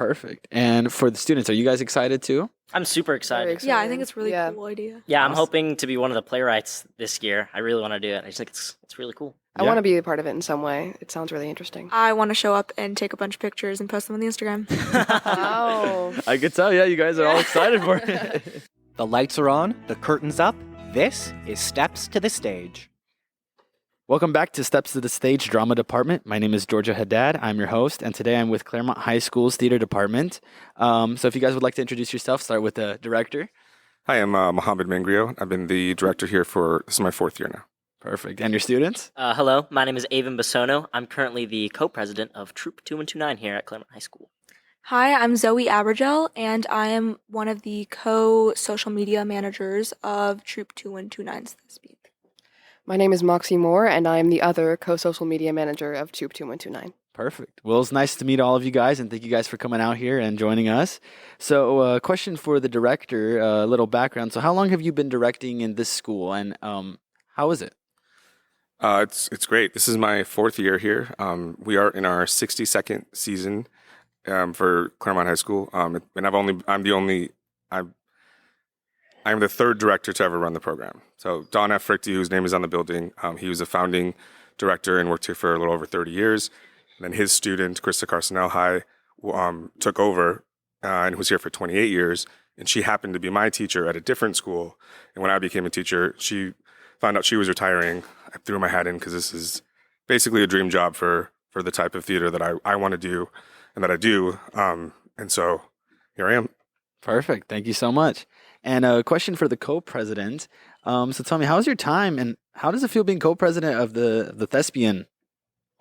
Perfect. And for the students, are you guys excited too? I'm super excited. Yeah, I think it's really cool idea. Yeah, I'm hoping to be one of the playwrights this year. I really want to do it. I just think it's really cool. I want to be a part of it in some way. It sounds really interesting. I want to show up and take a bunch of pictures and post them on the Instagram. Oh. I could tell, yeah, you guys are all excited for it. The lights are on, the curtain's up. This is Steps to the Stage. Welcome back to Steps to the Stage Drama Department. My name is Georgia Haddad. I'm your host, and today I'm with Claremont High School's Theater Department. So if you guys would like to introduce yourself, start with the director. Hi, I'm Mohammed Mangrio. I've been the director here this is my 4th year now. Perfect. And your students? Hello, my name is Avon Basono. I'm currently the co-president of Troop 2129 here at Claremont High School. Hi, I'm Zoe Abergel, and I am one of the co-social media managers of Troop 2129's Thespian. My name is Moxie Moore, and I am the other co-social media manager of Troop 2129. Perfect. Well, it's nice to meet all of you guys, and thank you guys for coming out here and joining us. So, question for the director, a little background. So, how long have you been directing in this school, and how is it? It's great. This is my 4th year here. We are in our 62nd season for Claremont High School, and I'm the 3rd director to ever run the program. So Don F. Frichte, whose name is on the building, he was a founding director and worked here for a little over 30 years. And then his student, Krista Carsonell High, took over and was here for 28 years. And she happened to be my teacher at a different school. And when I became a teacher, she found out she was retiring. I threw my hat in because this is basically a dream job for the type of theater that I want to do and that I do. And so here I am. Perfect. Thank you so much. And a question for the co-president. So tell me, how's your time and how does it feel being co-president of the Thespian?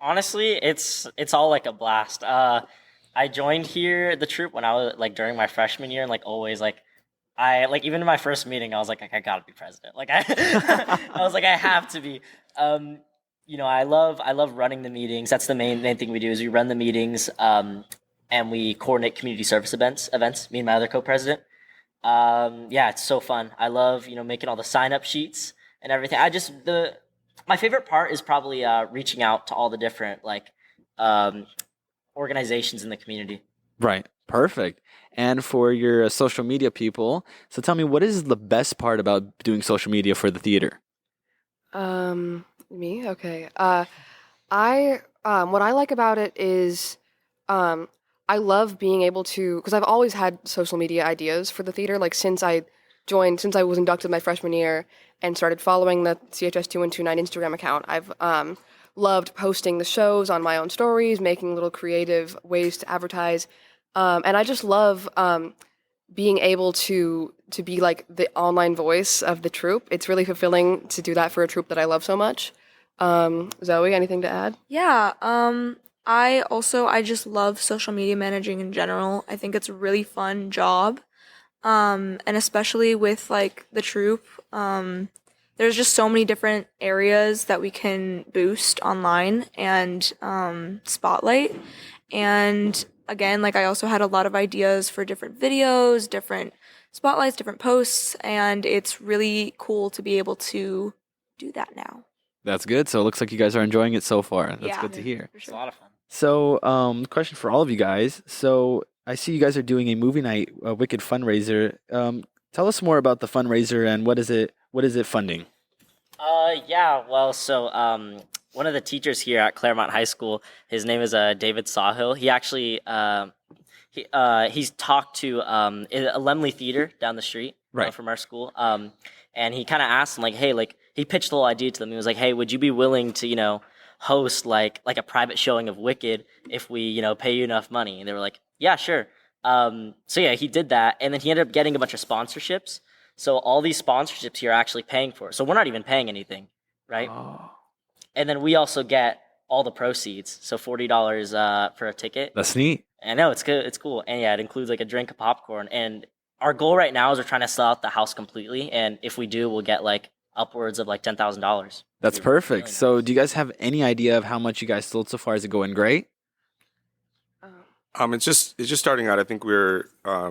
Honestly, it's all like a blast. I joined here, the troupe, when I was during my freshman year, and always even in my first meeting, I was like I gotta be president. I was like, I have to be. I love running the meetings. That's the main thing we do is we run the meetings, and we coordinate community service events. Me and my other co-president. It's so fun. I love making all the sign-up sheets and everything. My favorite part is probably reaching out to all the different organizations in the community. Right. Perfect. And for your social media people, so tell me, what is the best part about doing social media for the theater? Me? Okay. What I like about it is, I love being able to, because I've always had social media ideas for the theater, since I was inducted my freshman year and started following the CHS2129 Instagram account. I've loved posting the shows on my own stories, making little creative ways to advertise. And I just love being able to be the online voice of the troupe. It's really fulfilling to do that for a troupe that I love so much. Zoe, anything to add? Yeah, I just love social media managing in general. I think it's a really fun job. And especially with the troupe, there's just so many different areas that we can boost online and spotlight. And again, I also had a lot of ideas for different videos, different spotlights, different posts, and it's really cool to be able to do that now. That's good. So it looks like you guys are enjoying it so far. That's good to hear. Sure. It's a lot of fun. So, question for all of you guys. So, I see you guys are doing a movie night, a Wicked fundraiser. Tell us more about the fundraiser and what is it funding? One of the teachers here at Claremont High School, his name is David Sawhill. He actually he's talked to alumni theater down the street from our school. And he kind of asked him hey, he pitched the whole idea to them. He was like, hey, would you be willing to host like a private showing of Wicked if we pay you enough money? And they were like, yeah, sure. He did that, and then he ended up getting a bunch of sponsorships. So all these sponsorships you're actually paying for. So we're not even paying anything, right? Oh. And then we also get all the proceeds. So $40 for a ticket. That's neat. I know, it's good. It's cool. And yeah, it includes a drink of popcorn. And our goal right now is we're trying to sell out the house completely. And if we do, we'll get upwards of $10,000. That's perfect. Really so do you guys have any idea of how much you guys sold so far? Is it going great? It's just starting out. I think we're a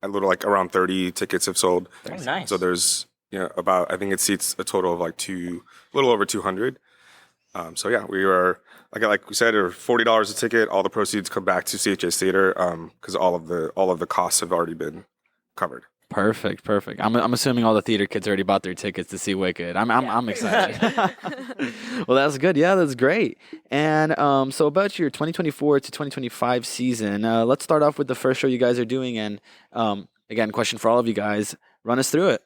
little around 30 tickets have sold. Oh, nice. So there's I think it seats a total of a little over 200. We are like we said, are $40 a ticket. All the proceeds come back to CHS Theater because all of the costs have already been covered. Perfect. I'm assuming all the theater kids already bought their tickets to see Wicked. I'm excited. Well, that's good. Yeah, that's great. And so about your 2024 to 2025 season, let's start off with the first show you guys are doing. And again, question for all of you guys: run us through it.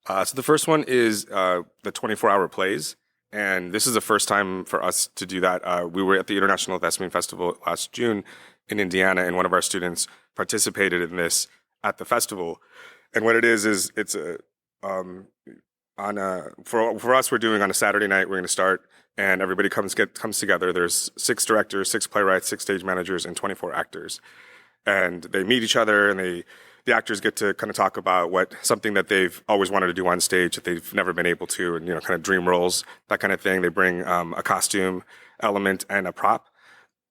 So the first one is the 24-hour plays. And this is the first time for us to do that. We were at the International Thespian Festival last June in Indiana, and one of our students participated in this at the festival. And what it is it's for us, we're doing on a Saturday night. We're going to start, and everybody comes together. There's 6 directors, 6 playwrights, 6 stage managers, and 24 actors. And they meet each other, and the actors get to kind of talk about something that they've always wanted to do on stage that they've never been able to, and kind of dream roles, that kind of thing. They bring a costume element and a prop.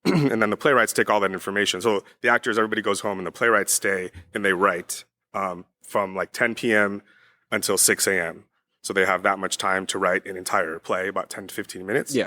And then the playwrights take all that information. So the actors, everybody goes home, and the playwrights stay and they write from like 10 p.m. until 6 a.m. So they have that much time to write an entire play, about 10 to 15 minutes,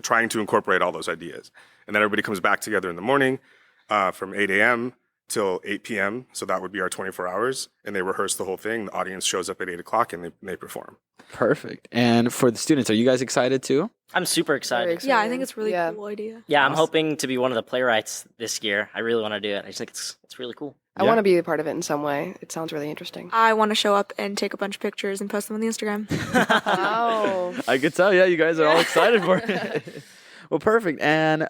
trying to incorporate all those ideas. And then everybody comes back together in the morning from 8 a.m. till 8 p.m. So that would be our 24 hours. And they rehearse the whole thing. The audience shows up at 8 o'clock and they perform. Perfect. And for the students, are you guys excited too? I'm super excited. Yeah, I think it's really cool idea. Yeah, I'm hoping to be one of the playwrights this year. I really want to do it. I just think it's really cool. I want to be a part of it in some way. It sounds really interesting. I want to show up and take a bunch of pictures and post them on the Instagram. Oh. I could tell. Yeah, you guys are all excited for it. Well, perfect. And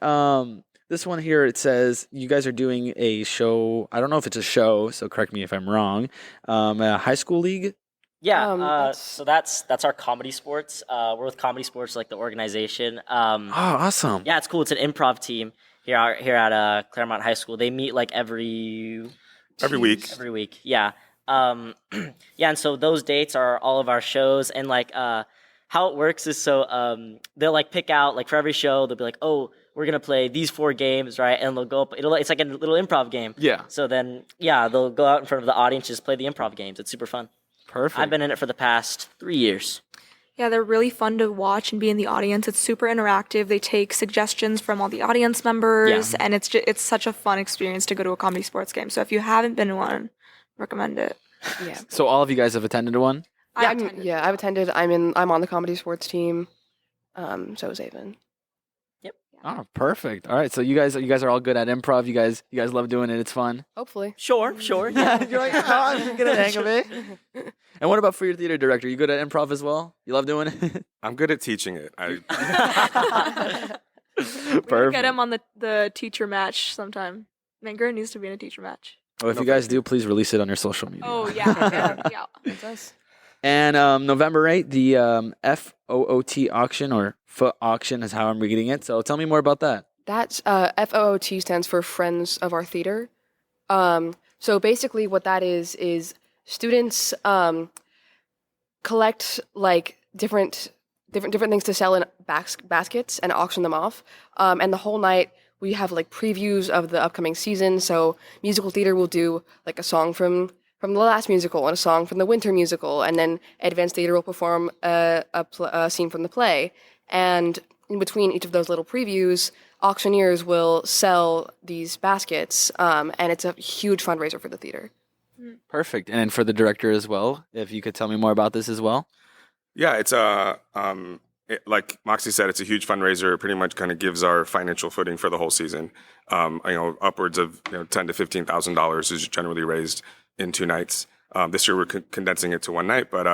this one here, it says you guys are doing a show. I don't know if it's a show, so correct me if I'm wrong. A high school league. Yeah, so that's our Comedy Sports. We're with Comedy Sports, like the organization. Oh, awesome. Yeah, it's cool. It's an improv team here at Claremont High School. They meet like every week. Every week, yeah. Yeah, and so those dates are all of our shows, and like how it works is so they'll like pick out like for every show they'll be like, oh, we're gonna play these 4 games, right? And they'll go up. It's like a little improv game. Yeah. So then they'll go out in front of the audience, just play the improv games. It's super fun. Perfect. I've been in it for the past 3 years. Yeah, they're really fun to watch and be in the audience. It's super interactive. They take suggestions from all the audience members, and it's such a fun experience to go to a Comedy Sports game. So if you haven't been to one, recommend it. Yeah. So all of you guys have attended one? I've attended. I'm on the Comedy Sports team. So is Avon. Oh, perfect. All right, so you guys are all good at improv. You guys love doing it. It's fun. Hopefully. Sure. Yeah. You're like, oh, I'm gonna hang of it. And what about for your theater director? You good at improv as well? You love doing it? I'm good at teaching it. We can get him on the teacher match sometime. Menger needs to be in a teacher match. Well, if you guys do, please release it on your social media. Oh yeah. That's us. And November 8th, the FOOT auction, or foot auction is how I'm reading it. So tell me more about that. That's FOOT stands for Friends of Our Theater. So basically what that is students collect like different things to sell in baskets and auction them off. And the whole night we have like previews of the upcoming season. So musical theater will do like a song from the last musical and a song from the winter musical, and then advanced theater will perform a scene from the play. And in between each of those little previews, auctioneers will sell these baskets, and it's a huge fundraiser for the theater. Perfect. And for the director as well, if you could tell me more about this as well. Yeah, it's like Moxie said, it's a huge fundraiser. It pretty much kind of gives our financial footing for the whole season. Upwards of $10,000 to $15,000 is generally raised in 2 nights. This year we're condensing it to 1 night, but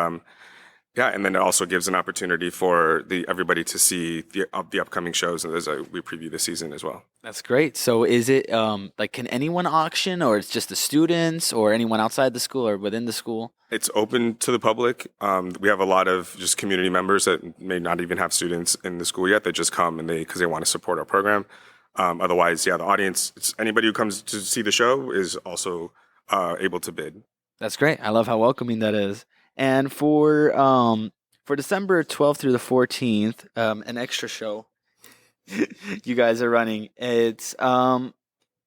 and then it also gives an opportunity for everybody to see the upcoming shows as we preview the season as well. That's great. So is it like can anyone auction, or it's just the students, or anyone outside the school or within the school? It's open to the public. We have a lot of just community members that may not even have students in the school yet. They just come because they want to support our program. Otherwise, the audience, anybody who comes to see the show is also able to bid. That's great. I love how welcoming that is. And for December 12th through the 14th, an extra show you guys are running. It's The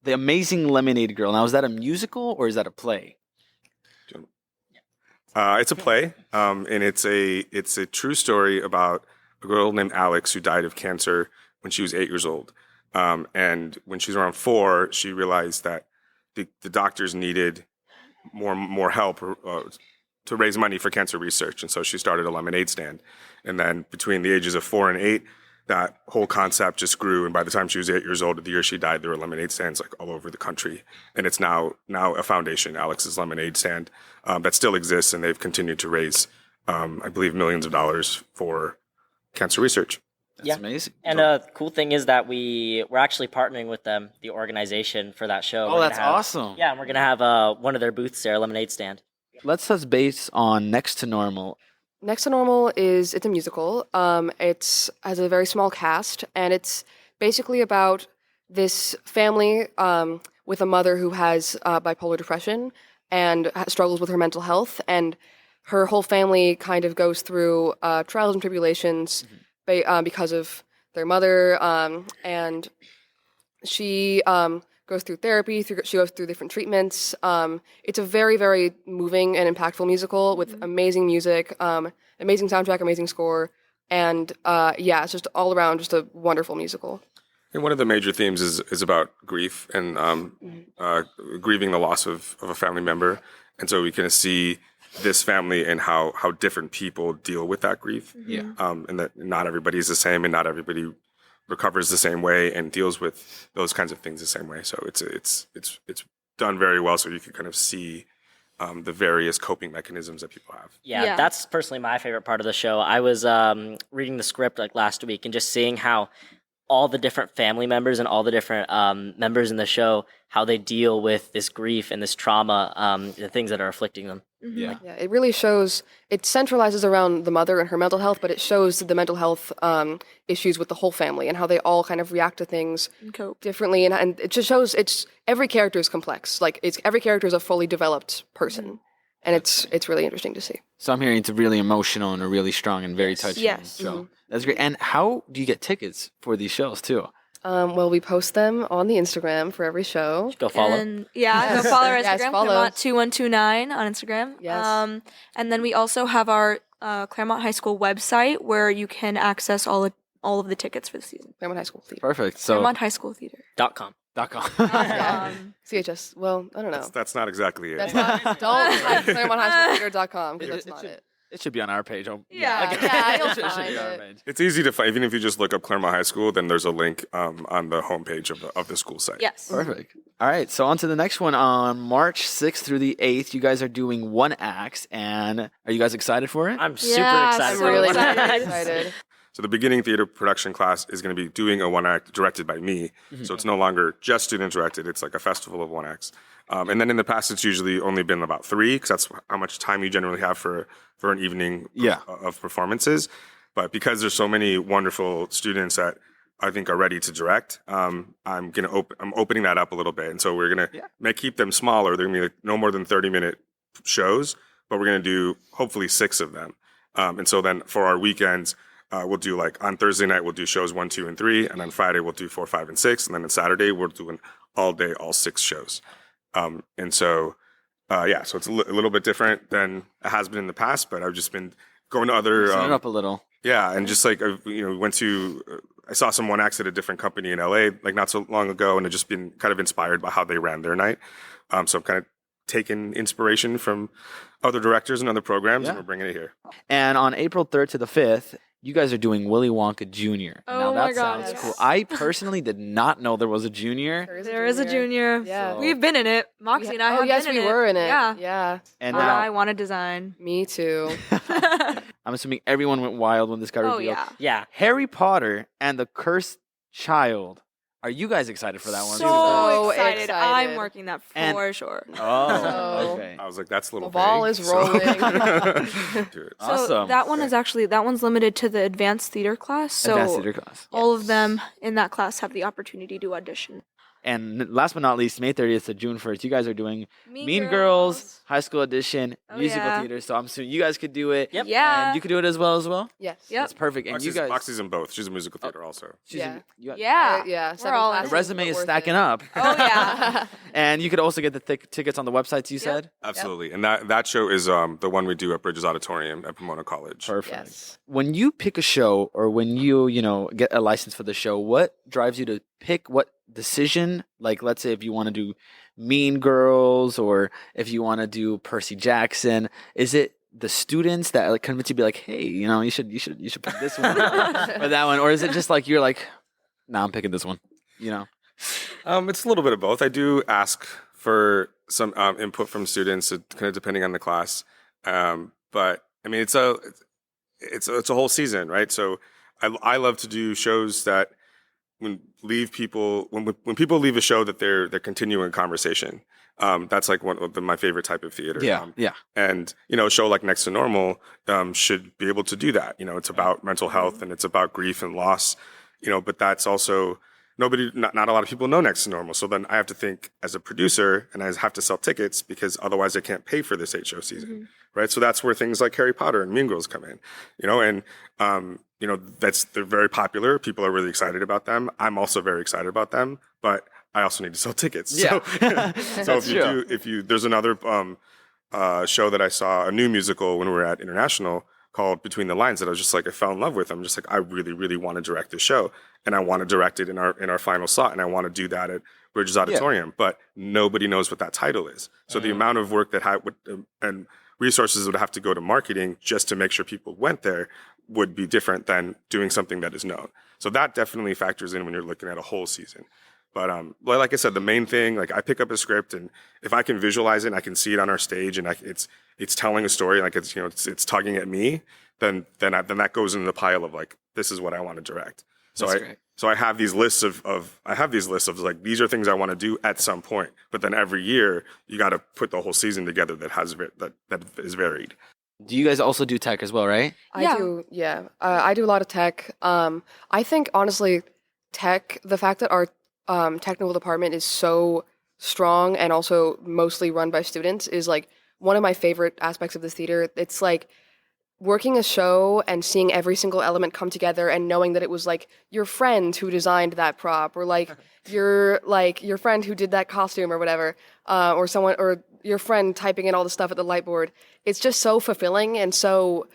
Amazing Lemonade Girl. Now, is that a musical or is that a play? It's a play, and it's a true story about a girl named Alex who died of cancer when she was 8 years old. And when she was around 4, she realized that the doctors needed more help to raise money for cancer research. And so she started a lemonade stand. And then between the ages of 4 and 8, that whole concept just grew. And by the time she was 8 years old, the year she died, there were lemonade stands like all over the country. And it's now a foundation, Alex's Lemonade Stand, that still exists. And they've continued to raise, I believe, millions of dollars for cancer research. That's amazing. And the cool thing is that we're actually partnering with them, the organization, for that show. Oh, that's awesome. Yeah, and we're going to have one of their booths there, a lemonade stand. Let's touch base on Next to Normal. Next to Normal it's a musical. It has a very small cast, and it's basically about this family with a mother who has bipolar depression and struggles with her mental health, and her whole family kind of goes through trials and tribulations because of their mother, and she goes through therapy, she goes through different treatments. It's a very, very moving and impactful musical with amazing music, amazing soundtrack, amazing score, and it's just all around just a wonderful musical. And one of the major themes is about grief and grieving the loss of a family member. And so we can see this family and how different people deal with that grief. Yeah. And that not everybody is the same and not everybody recovers the same way and deals with those kinds of things the same way. So it's done very well, so you can kind of see the various coping mechanisms that people have. Yeah, that's personally my favorite part of the show. I was reading the script like last week and just seeing how all the different family members and all the different members in the show, how they deal with this grief and this trauma, the things that are afflicting them. Yeah. Yeah, it really shows, it centralizes around the mother and her mental health, but it shows the mental health issues with the whole family and how they all kind of react to things differently. And it just shows every character is complex. Like every character is a fully developed person. And it's really interesting to see. So I'm hearing it's really emotional and a really strong and very touching show. That's great. And how do you get tickets for these shows too? Well, we post them on the Instagram for every show. Go follow. And, go follow our Instagram. Yes, follow. Claremont 2129 on Instagram. Yes. And then we also have our Claremont High School website where you can access all of the tickets for the season. Claremont High School Theater. Perfect. So Claremont High School Theater. .com. CHS. Well, I don't know. That's not exactly it. That's not. Don't type ClaremontHighSchoolTheater.com because that's not it. it should be on our page. You'll It should find be on our it. page. It's easy to find. Even if you just look up Claremont High School, then there's a link on the homepage of the school site. Yes. Perfect. All right, so on to the next one. On March 6th through the 8th, you guys are doing one act, and are you guys excited for it? I'm super excited. I'm for really it. excited. So the beginning theater production class is going to be doing a one act directed by me. So it's no longer just student directed. It's like a festival of one acts. And then in the past, it's usually only been about 3 because that's how much time you generally have for an evening of performances. But because there's so many wonderful students that I think are ready to direct, I'm opening that up a little bit. And so we're going to keep them smaller. They're going to be like no more than 30-minute shows, but we're going to do hopefully 6 of them. And so then for our weekends, we'll do like on Thursday night, we'll do shows 1, 2, and 3. And on Friday, we'll do 4, 5, and 6. And then on Saturday, we're doing all day, all 6 shows. And so, so it's a little bit different than it has been in the past, but I've just been going to other. Set it up a little. Yeah. And just like, I saw some one acts at a different company in LA, like not so long ago, and I've just been kind of inspired by how they ran their night. So I'm kind of taking inspiration from other directors and other programs, and we're bringing it here. And on April 3rd to the 5th, you guys are doing Willy Wonka Jr. Oh now my that God, sounds yes. cool. I personally did not know there was a junior. There is a junior. Yeah. We've been in it. Moxie and I have yes, been in we it. were in it. Yeah. Yeah. And I now want to design. Me too. I'm assuming everyone went wild when this got Oh, revealed. yeah. Yeah. Harry Potter and the Cursed Child. Are you guys excited for that one? So too? excited. Excited. I'm working that And- for sure. Oh, So- okay. I was like, that's a little The ball vague, is so- rolling. Do it. Awesome. So that one is actually, that one's limited to the advanced theater class. So Advanced theater class. all of them in that class have the opportunity to audition. And last but not least, May 30th to June 1st, you guys are doing Mean Girls High School Edition Oh, musical yeah. theater. So I'm assuming you guys could do it. Yep. Yeah. And you could do it as well. Yes. Yep. That's perfect. And you guys, Moxie's in both. She's a musical theater also. she's- Yeah. you got- Yeah. Yeah. We're 7 all in classes, the resume but is worth stacking it. up. Oh, yeah. And you could also get the tickets on the websites you said? Absolutely. And that show is the one we do at Bridges Auditorium at Pomona College. Perfect. Yes. When you pick a show or when you get a license for the show, what drives you to pick what decision? Like, let's say if you want to do Mean Girls or if you want to do Percy Jackson, is it the students that like convince you to be like, hey, you should pick this one or that one? Or is it just like you're like, nah, I'm picking this one, It's a little bit of both. I do ask for some input from students, kind of depending on the class. But I mean, it's a whole season, right? So I love to do shows that when people leave a show that they're continuing a conversation. That's like one of my favorite type of theater. Yeah. And a show like Next to Normal should be able to do that. It's about mental health and it's about grief and loss. But that's also not a lot of people know Next to Normal. So then I have to think as a producer and I have to sell tickets because otherwise I can't pay for this 8-show season, right? So that's where things like Harry Potter and Mean Girls come in, they're very popular. People are really excited about them. I'm also very excited about them, but I also need to sell tickets. Yeah. So there's another show that I saw, a new musical when we were at International called Between the Lines that I was just like, I fell in love with. I'm just like, I really, really want to direct this show. And I want to direct it in our final slot. And I want to do that at Bridges Auditorium. But nobody knows what that title is. So the amount of work that and resources would have to go to marketing just to make sure people went there would be different than doing something that is known. So that definitely factors in when you're looking at a whole season. But like I said, the main thing, like I pick up a script and if I can visualize it and I can see it on our stage and it's telling a story, like it's tugging at me, then that goes in the pile of like, this is what I want to direct. So I have these lists of like, these are things I want to do at some point. But then every year you got to put the whole season together that is varied. Do you guys also do tech as well, right? I do, yeah. I do a lot of tech. I think, honestly, tech, the fact that our technical department is so strong and also mostly run by students is, like, one of my favorite aspects of this theater. It's, like, working a show and seeing every single element come together and knowing that it was, like, your friend who designed that prop or, like, your friend who did that costume or whatever, or your friend typing in all the stuff at the light board. It's just so fulfilling, and so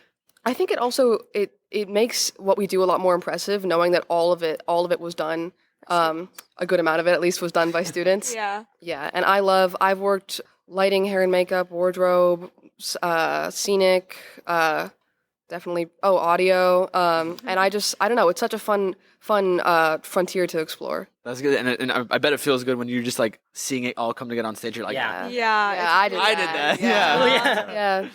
I think it also it makes what we do a lot more impressive, knowing that all of it was done. A good amount of it, at least, was done by students. Yeah. Yeah, and I've worked lighting, hair and makeup, wardrobe, scenic, definitely, audio, and I don't know, it's such a fun frontier to explore. That's good, and I bet it feels good when you're just like seeing it all come together on stage. You're like, Yeah, I did that.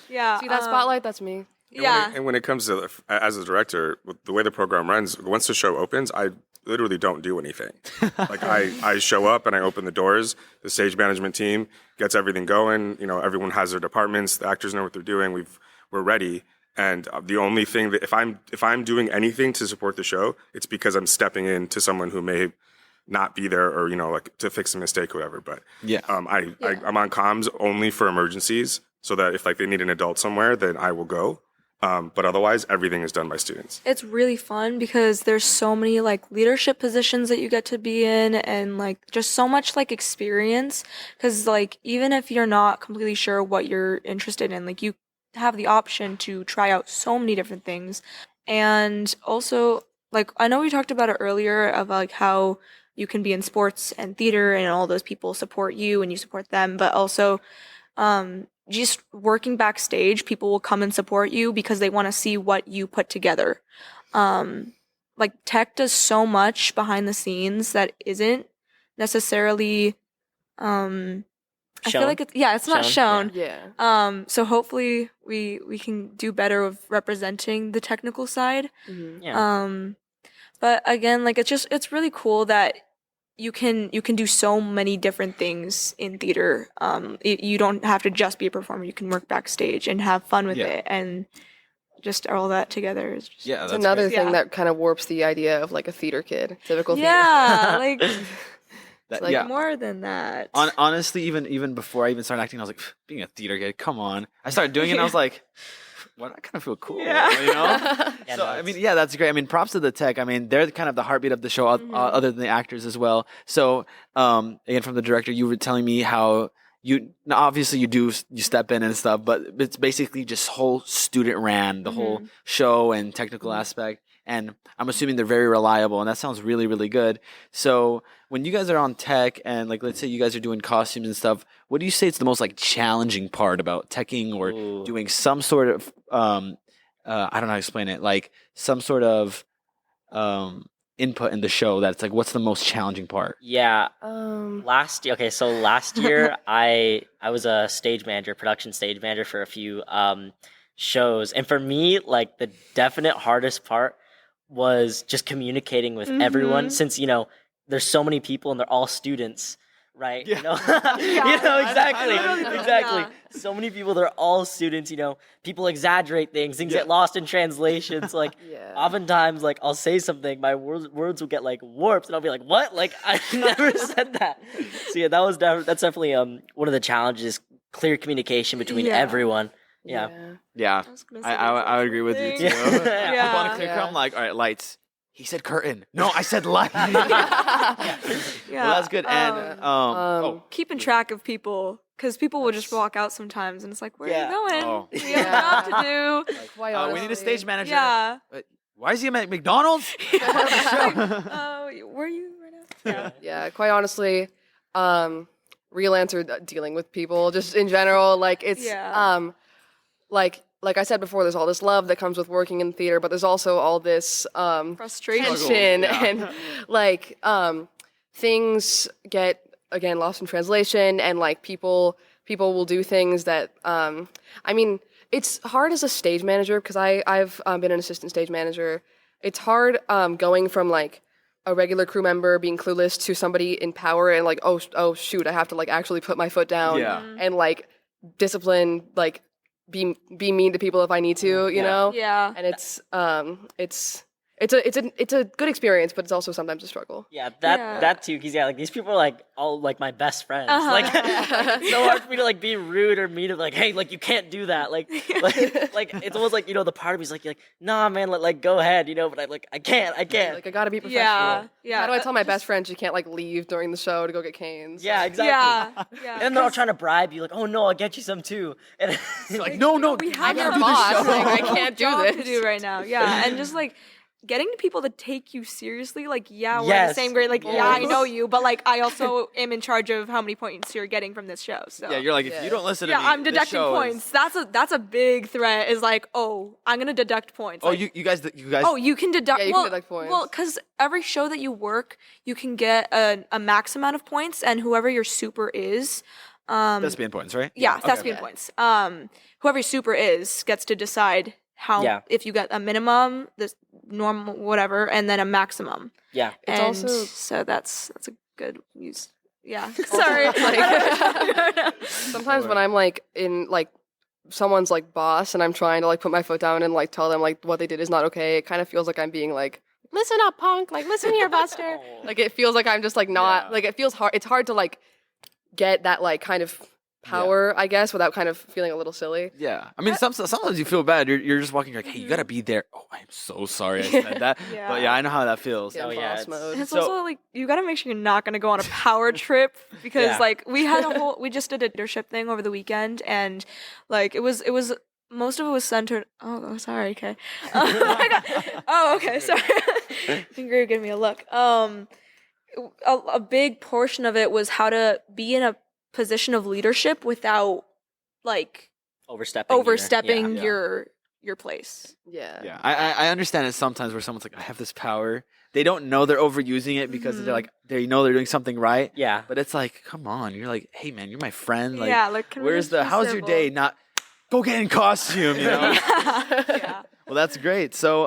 yeah. See that spotlight? That's me. And when it comes to as a director, the way the program runs, once the show opens, I literally don't do anything. Like I show up and I open the doors. The stage management team gets everything going. Everyone has their departments. The actors know what they're doing. We're ready. And the only thing that if I'm doing anything to support the show, it's because I'm stepping in to someone who may not be there or like to fix a mistake or whatever. But I'm on comms only for emergencies, so that if like they need an adult somewhere, then I will go. But otherwise, everything is done by students. It's really fun because there's so many like leadership positions that you get to be in and like just so much like experience. Because like even if you're not completely sure what you're interested in, like you have the option to try out so many different things. And also like I know we talked about it earlier of like how you can be in sports and theater and all those people support you and you support them, but also just working backstage, people will come and support you because they want to see what you put together. Like tech does so much behind the scenes that isn't necessarily I feel like it's not shown. Yeah. So hopefully we can do better with representing the technical side. Mm-hmm. Yeah. But again, like it's really cool that you can do so many different things in theater. You don't have to just be a performer. You can work backstage and have fun with it, and just all that together is just it's another thing that kind of warps the idea of like a theater kid, typical theater. Yeah, like That, like yeah. more than that. Honestly, even before I even started acting, I was like, being a theater kid, come on. I started doing it and I was like, well, I kind of feel cool. Yeah. You know. Yeah, So no, I mean, it's- yeah, that's great. I mean, props to the tech. I mean, they're kind of the heartbeat of the show, other than the actors as well. So, again, from the director, you were telling me how now obviously you step in and stuff, but it's basically just whole student ran the whole show and technical aspect. And I'm assuming they're very reliable, and that sounds really, really good. So when you guys are on tech, and like let's say you guys are doing costumes and stuff, what do you say is the most like challenging part about teching or Ooh. doing some sort of I don't know how to explain it, like some sort of input in the show that's like what's the most challenging part? Yeah. Um, Last year, okay, so last year I was a stage manager, production stage manager for a few shows, and for me, like the definite hardest part was just communicating with everyone, since there's so many people and they're all students, right? Yeah. You know, I exactly, literally know. exactly. Yeah. So many people, they're all students. People exaggerate things Yeah. get lost in translations. Like, Yeah. oftentimes, like I'll say something, my words will get like warped, and I'll be like, "What? Like I never said that." So yeah, that's definitely one of the challenges: clear communication between Yeah. everyone. Yeah. Yeah, I was gonna say I would agree with you too. thing. I Yeah. want to clear Yeah. I'm like, all right, lights. He said curtain. No, I said light. Yeah. Well, that's good. And oh, Keeping track of people, because people will just walk out sometimes, and it's like, where Yeah. are you going? Oh. We have a job to do. Like, quite we need a honestly. stage manager. Yeah. Why is he at McDonald's? Oh, where are you right now? Yeah. Yeah, quite honestly, freelancer dealing with people just in general, like it's Yeah. like I said before, there's all this love that comes with working in theater, but there's also all this Frustration. tension Yeah. and like things get again lost in translation, and like people will do things that I mean, it's hard as a stage manager because I've been an assistant stage manager. It's hard going from like a regular crew member being clueless to somebody in power and like oh shoot, I have to like actually put my foot down Yeah. and like discipline, like be mean to people if I need to, you know. Yeah. And it's a good experience, but it's also sometimes a struggle. Yeah, Yeah. that too. Because like these people are like all like my best friends. Uh-huh. Like, it's so hard for me to like be rude or mean. Of like, hey, like you can't do that. Like it's almost like the part of me's like nah, man, like go ahead, But I can't. Like I gotta be professional. Yeah. Yeah. How do I tell my best friend she can't like leave during the show to go get canes? Yeah, exactly. Yeah. Yeah. And they're all trying to bribe you, like, oh no, I'll get you some too. And You're like, no, we I have gotta our do this boss. show. Like, I We have can't a do job this. to do right now. Yeah, and just like getting people to take you seriously. Like, yeah, we're in the Yes. same grade. Like, yeah, I Yes. know you, but like, I also am in charge of how many points you're getting from this show. So Yeah, you're like, if Yeah. you don't listen to yeah, me, I'm this deducting show is- points. That's a big threat. Is like, oh, I'm gonna deduct points. Oh, Like, you guys. Oh, you can deduct. Yeah, you can deduct points. Well, because every show that you work, you can get a max amount of points, and whoever your super is, thespian points, right? yeah, Okay. thespian points. Whoever your super is gets to decide how Yeah. if you get a minimum, this normal, whatever, and then a maximum. yeah. It's And also- so that's a good use. Yeah. Sorry. Sometimes when I'm like in like someone's like boss and I'm trying to like put my foot down and like tell them like what they did is not okay, it kind of feels like I'm being like, listen up, punk, like listen here, Buster. Like it feels like I'm just like not Yeah. like it feels hard. It's hard to like get that like kind of power, I guess, without kind of feeling a little silly. Yeah, I mean, sometimes you feel bad. You're just walking. You're like, hey, you gotta be there. Oh, I'm so sorry I said that. Yeah. But yeah, I know how that feels. Yeah, Oh, yeah, boss it's- mode. It's So- also like you gotta make sure you're not gonna go on a power trip because Yeah. like we just did a leadership thing over the weekend and like it was most of it was centered. Oh, sorry. Okay. Oh my God. Oh, okay. Sorry. Finger giving me a look. A big portion of it was how to be in a position of leadership without like overstepping Yeah. your place. Yeah. Yeah, I understand it sometimes where someone's like, I have this power. They don't know they're overusing it because they're like, they know they're doing something right. Yeah. But it's like, come on. You're like, hey man, you're my friend. Like, yeah. Like can we where's just be how's your civil? day? Not go get in costume. You know. Yeah. Well, that's great. So,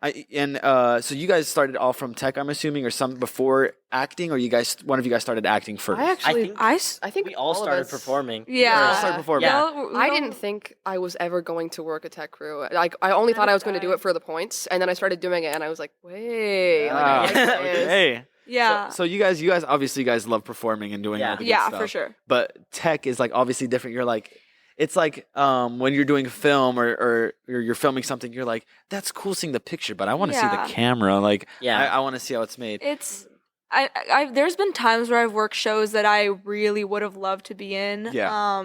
so you guys started all from tech, I'm assuming, or some before acting, or one of you guys started acting first. I actually, think- I think We all of started us- performing. Yeah. started performing. Yeah. Well, we I don't- didn't think I was ever going to work a tech crew. Like I only thought I was going to do it for the points, and then I started doing it, and I was like, wait, like, I like this. Okay. Yeah. So you guys obviously love performing and doing all the good Yeah, stuff. for sure. But tech is like obviously different. You're like, it's like when you're doing film or you're filming something, you're like, that's cool seeing the picture, but I want to see Yeah. the camera. Like, Yeah. I want to see how it's made. It's I there's been times where I've worked shows that I really would have loved to be in. Yeah.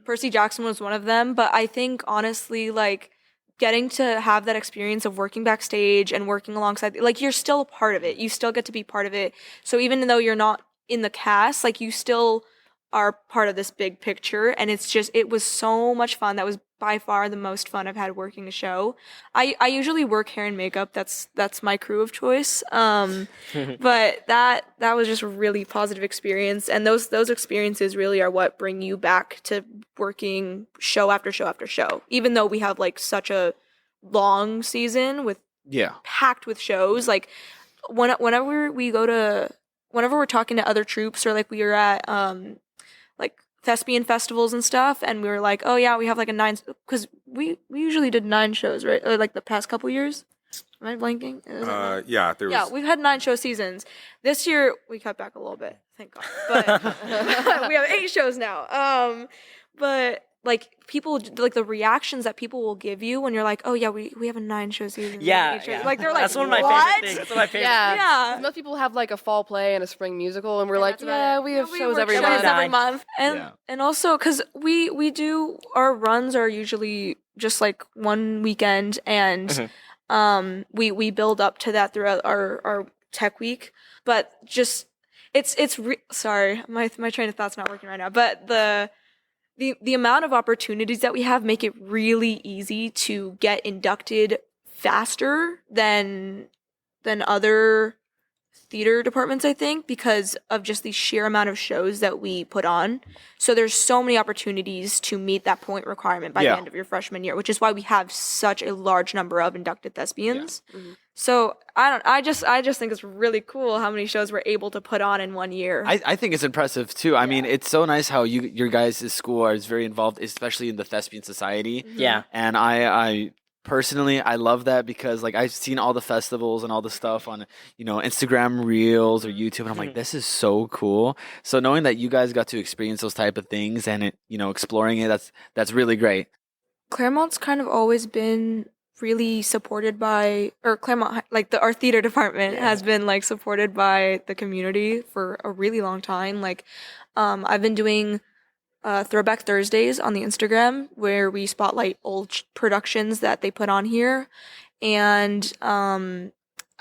Percy Jackson was one of them, but I think honestly, like, getting to have that experience of working backstage and working alongside, like, you're still a part of it. You still get to be part of it. So even though you're not in the cast, like, you still are part of this big picture, and it was so much fun. That was by far the most fun I've had working a show. I usually work hair and makeup. That's my crew of choice. But that was just a really positive experience, and those experiences really are what bring you back to working show after show after show. Even though we have like such a long season with packed with shows, like whenever we're talking to other troops, or like we were at like thespian festivals and stuff, and we were like, oh yeah, we have like a 9, because we usually did 9 shows, right? Or like the past couple years. Am I blanking? Yeah, We've had 9 show seasons. This year we cut back a little bit, thank God. But we have 8 shows now. But like people, like the reactions that people will give you when you're like, oh yeah, we have a 9 show season. Yeah, yeah. Like they're like, that's one of my what? favorite things. That's one of my favorite. Yeah. Most people have like a fall play and a spring musical, and we're like, that's about yeah, it. we have We shows work every shows month. every month. Yeah. And also because we do, our runs are usually just like one weekend, and we build up to that throughout our tech week. But just sorry, my train of thought's not working right now. But the amount of opportunities that we have make it really easy to get inducted faster than other theater departments, I think, because of just the sheer amount of shows that we put on. So there's so many opportunities to meet that point requirement by the end of your freshman year, which is why we have such a large number of inducted thespians. Yeah. So I just think it's really cool how many shows we're able to put on in one year. I think it's impressive too. I mean, it's so nice how your guys' school is very involved, especially in the thespian society. Yeah. And I personally, I love that because like I've seen all the festivals and all the stuff on, Instagram Reels or YouTube, and I'm like, this is so cool. So knowing that you guys got to experience those type of things and exploring it, that's really great. Claremont's kind of always been really supported by, or Claremont, like our theater department has been like supported by the community for a really long time. Like, I've been doing Throwback Thursdays on the Instagram where we spotlight old productions that they put on here, and I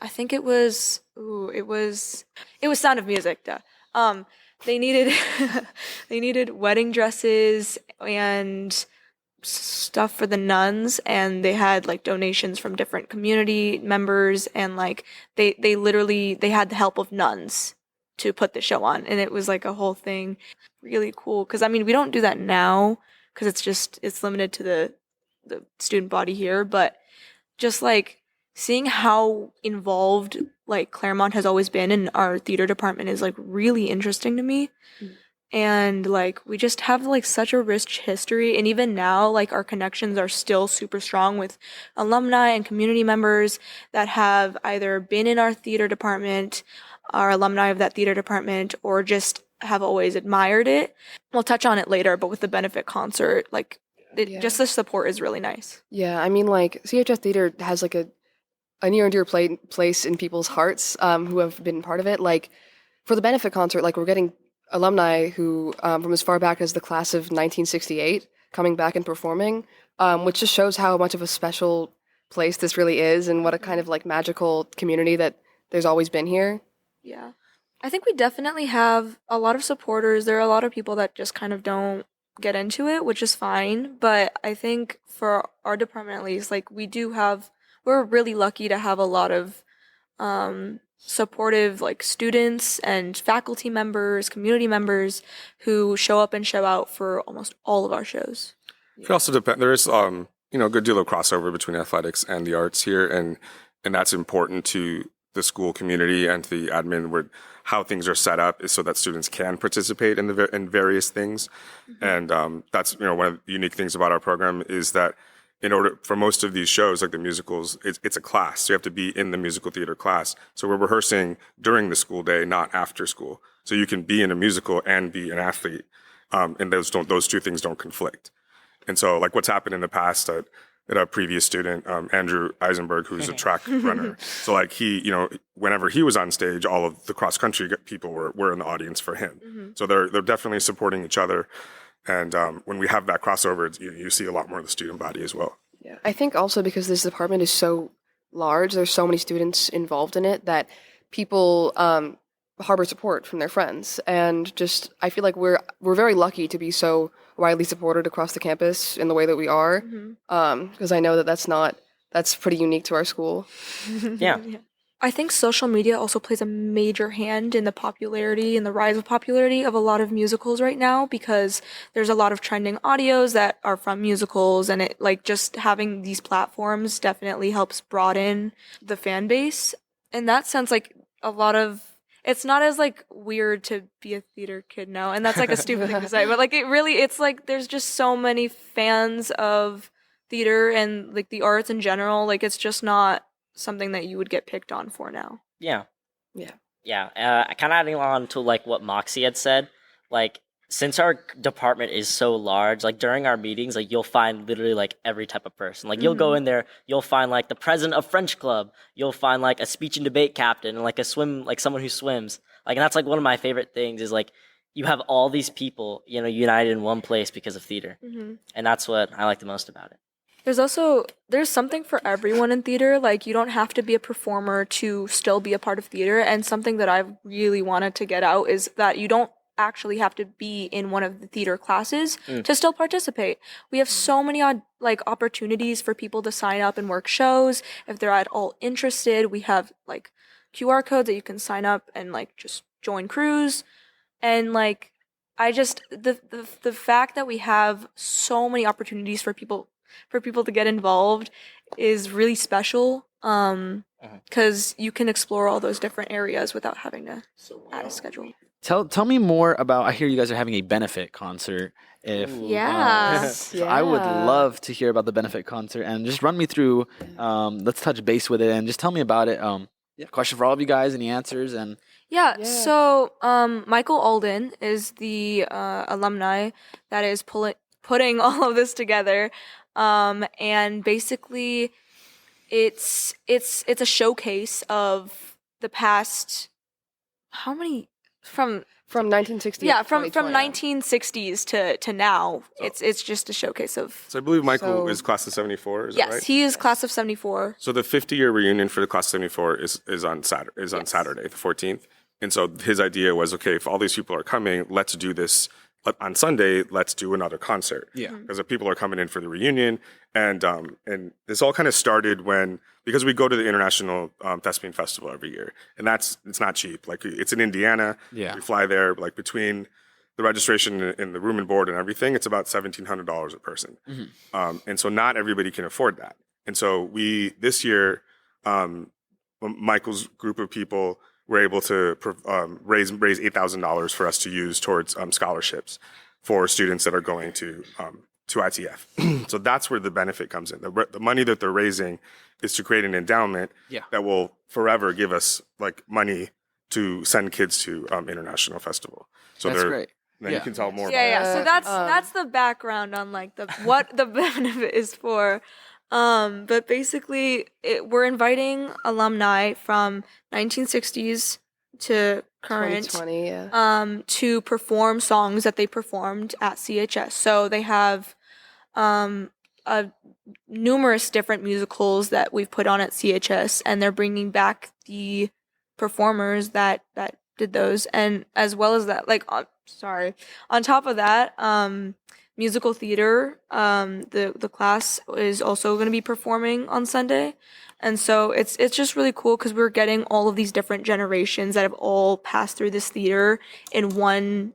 think it was Sound of Music. They needed wedding dresses and stuff for the nuns, and they had like donations from different community members, and like they had the help of nuns to put the show on, and it was like a whole thing. Really cool, because I mean we don't do that now because it's limited to the student body here, but just like seeing how involved like Claremont has always been in our theater department is like really interesting to me. And like we just have like such a rich history, and even now like our connections are still super strong with alumni and community members that have either been in our theater department, are alumni of that theater department, or just have always admired it. We'll touch on it later, but with the benefit concert, like just the support is really nice. Yeah, I mean, like CHF Theater has like a near and dear place in people's hearts who have been part of it. Like for the benefit concert, like we're getting alumni who from as far back as the class of 1968 coming back and performing, which just shows how much of a special place this really is, and what a kind of like magical community that there's always been here. Yeah. I think we definitely have a lot of supporters. There are a lot of people that just kind of don't get into it, which is fine. But I think for our department, at least, like we're really lucky to have a lot of supportive like students and faculty members, community members who show up and show out for almost all of our shows. It also depends. There is a good deal of crossover between athletics and the arts here, and that's important to the school community and to the admin, where how things are set up is so that students can participate in various things. And that's one of the unique things about our program is that in order for most of these shows, like the musicals, it's a class. So you have to be in the musical theater class. So we're rehearsing during the school day, not after school. So you can be in a musical and be an athlete, and those two things don't conflict. And so like what's happened in the past at a previous student, Andrew Eisenberg, who's a track runner. So like he, whenever he was on stage, all of the cross country people were in the audience for him. So they're definitely supporting each other. And when we have that crossover, you see a lot more of the student body as well. Yeah, I think also because this department is so large, there's so many students involved in it that people harbor support from their friends, and just I feel like we're very lucky to be so widely supported across the campus in the way that we are, because I know that's pretty unique to our school. Yeah. I think social media also plays a major hand in the popularity and the rise of popularity of a lot of musicals right now, because there's a lot of trending audios that are from musicals, and it like just having these platforms definitely helps broaden the fan base. In that sense, like a lot of it's not as like weird to be a theater kid now, and that's like a stupid thing to say, but like it's like there's just so many fans of theater and like the arts in general. Like it's just not something that you would get picked on for now. Yeah. Yeah. Yeah. Kind of adding on to like what Moxie had said, like since our department is so large, like during our meetings, like you'll find literally like every type of person. Like you'll go in there, you'll find like the president of French club, you'll find like a speech and debate captain, and like like someone who swims. Like, and that's like one of my favorite things is like you have all these people, united in one place because of theater. And that's what I like the most about it. There's something for everyone in theater. Like you don't have to be a performer to still be a part of theater. And something that I've really wanted to get out is that you don't actually have to be in one of the theater classes to still participate. We have so many opportunities for people to sign up and work shows. If they're at all interested, we have like QR codes that you can sign up and like just join crews. And like the fact that we have so many opportunities for people to get involved is really special, because you can explore all those different areas without having to add a schedule. Tell me more about. I hear you guys are having a benefit concert. So I would love to hear about the benefit concert, and just run me through. Let's touch base with it and just tell me about it. Question for all of you guys, any answers? And so Michael Alden is the alumni that is putting all of this together, and basically it's a showcase of the past. How many? From 1960s. Yeah, from 1960s to now. It's just a showcase of. So I believe Michael is class of 74. Is that right? Yes, he is class of 74. So the 50-year reunion for the class of 74 is on Saturday. On Saturday, the 14th. And so his idea was, okay, if all these people are coming, let's do this on Sunday. Let's do another concert. Yeah, because if people are coming in for the reunion, and this all kind of started because we go to the International Thespian Festival every year, and it's not cheap. Like it's in Indiana. Yeah, we fly there. Like between the registration and the room and board and everything, it's about $1,700 a person. And so not everybody can afford that. And so this year, Michael's group of people were able to raise $8,000 for us to use towards scholarships for students that are going to ITF. So that's where the benefit comes in. The money that they're raising is to create an endowment that will forever give us like money to send kids to International Festival. So that's great. Then you can tell more. So that's the background on like what the benefit is for. But basically, we're inviting alumni from 1960s to current 2020, to perform songs that they performed at CHS. So they have numerous different musicals that we've put on at CHS, and they're bringing back the performers that did those, and as well as that, on top of that, musical theater, the class is also going to be performing on Sunday. And so it's just really cool because we're getting all of these different generations that have all passed through this theater in one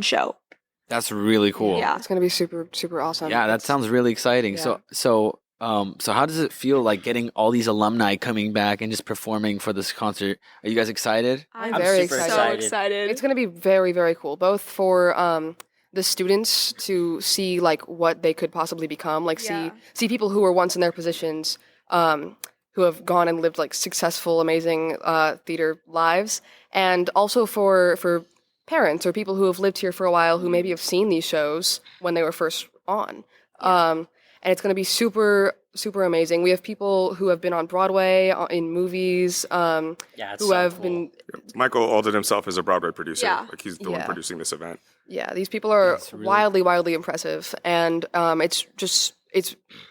show. That's really cool. Yeah, it's going to be super, super awesome. Yeah, that sounds really exciting. Yeah. So how does it feel like getting all these alumni coming back and just performing for this concert? Are you guys excited? I'm very super so excited. It's going to be very, very cool, both for the students to see like what they could possibly become, like see people who were once in their positions, who have gone and lived like successful, amazing theater lives, and also for parents or people who have lived here for a while who maybe have seen these shows when they were first on. And it's going to be super, super amazing. We have people who have been on Broadway, in movies, Yeah, it's who so have cool. been, Michael Alden himself is a Broadway producer. Yeah. Like he's the one Yeah. producing this event. yeah, these people are That's really- wildly impressive. And it's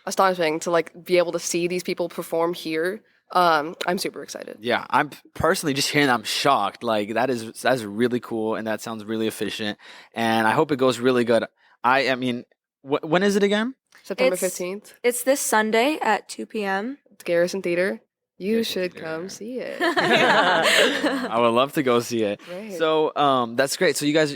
astonishing to like be able to see these people perform here. I'm super excited. Yeah, I'm personally just hearing. I'm shocked. Like that's really cool, and that sounds really efficient. And I hope it goes really good. I mean, when is it again? September It's- 15th, It's this Sunday at 2 p.m. it's Garrison Theater. You Garrison should Theater. come see it. I would love to go see it. Great. So that's great. So you guys,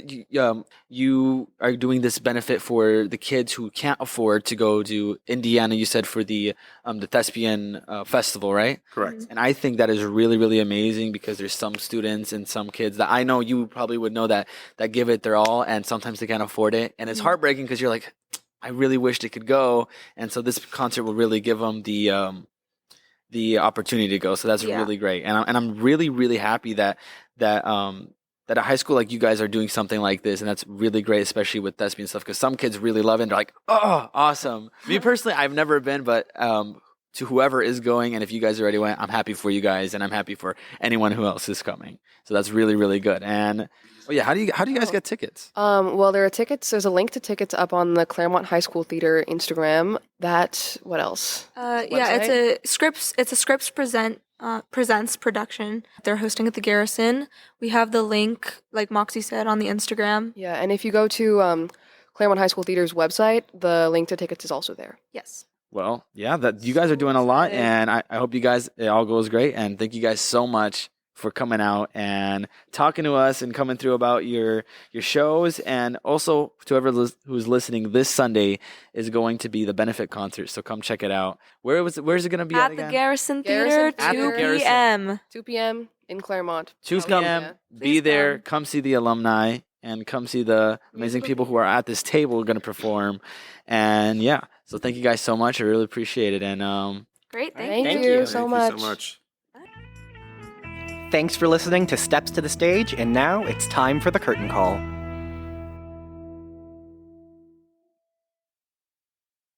you are doing this benefit for the kids who can't afford to go to Indiana. You said for the Thespian Festival, right? Correct. And I think that is really, really amazing because there's some students and some kids that I know you probably would know that give it their all, and sometimes they can't afford it, and it's heartbreaking because you're like, I really wished it could go, and so this concert will really give them the opportunity to go. So that's Yeah. really great, and I'm really, really happy that a high school like you guys are doing something like this, and that's really great, especially with thespian stuff, because some kids really love it and they're like, oh, awesome. Me personally, I've never been, but to whoever is going, and if you guys already went, I'm happy for you guys, and I'm happy for anyone who else is coming. So that's really, really good. And how do you guys get tickets? Well, there are tickets. There's a link to tickets up on the Claremont High School Theater Instagram. What else? Yeah, it's a Scripps presents production. They're hosting at the Garrison. We have the link, like Moxie said, on the Instagram. Yeah, and if you go to Claremont High School Theater's website, the link to tickets is also there. Yes. Well, yeah, that you guys are doing a lot, excited. and I hope you guys, it all goes great. And thank you guys so much for coming out and talking to us and coming through about your shows. And also to whoever who's listening, this Sunday is going to be the benefit concert, so come check it out. Where's it going to be at At again? the Garrison Garrison Theater, Theater. 2 At the Garrison. p.m. 2 p.m. in Claremont. 2 Come. p.m. Yeah. Be Please there. come. Come see the alumni and come see the amazing Musical people who are at this table going to perform. And yeah, so thank you guys so much. I really appreciate it. And Great, Thank Thank you you. so Thank much. you so much. Thanks for listening to Steps to the Stage, and now it's time for the curtain call.